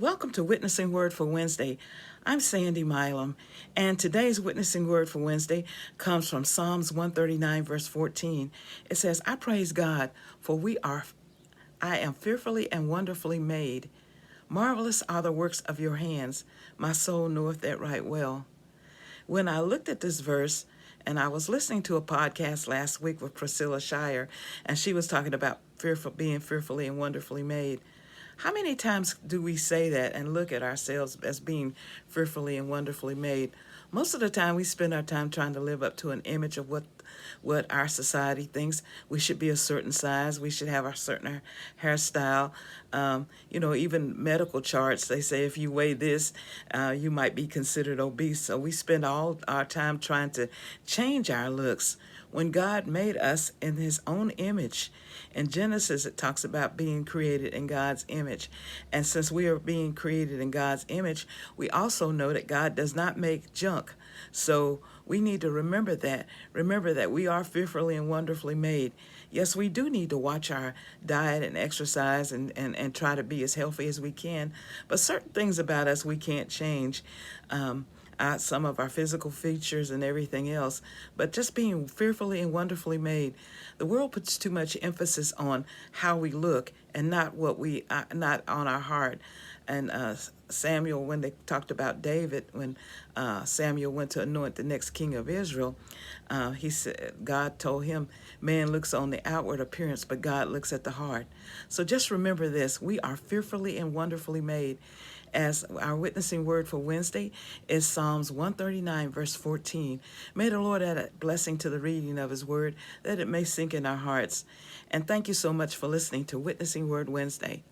Welcome to Witnessing Word for Wednesday. I'm Sandy Milam, and today's Witnessing Word for Wednesday comes from Psalms 139, verse 14. It says, I praise God, for I am fearfully and wonderfully made. Marvelous are the works of your hands. My soul knoweth that right well. When I looked at this verse, and I was listening to a podcast last week with Priscilla Shire, and she was talking about being fearfully and wonderfully made. How many times do we say that and look at ourselves as being fearfully and wonderfully made? Most of the time, we spend our time trying to live up to an image of what our society thinks. We should be a certain size. We should have a certain hairstyle. Even medical charts, they say if you weigh this, you might be considered obese. So we spend all our time trying to change our looks when God made us in his own image. In Genesis, it talks about being created in God's image. And since we are being created in God's image, we also know that God does not make junk. So we need to remember that. Remember that we are fearfully and wonderfully made. Yes, we do need to watch our diet and exercise and try to be as healthy as we can. But certain things about us we can't change. Some of our physical features and everything else, but just being fearfully and wonderfully made. The world puts too much emphasis on how we look and not not on our heart. And Samuel, when they talked about David, when Samuel went to anoint the next king of Israel, he said God told him, "Man looks on the outward appearance, but God looks at the heart." So just remember this: we are fearfully and wonderfully made. As our witnessing word for Wednesday is Psalms 139, verse 14. May the Lord add a blessing to the reading of his word, that it may sink in our hearts. And thank you so much for listening to Witnessing Word Wednesday.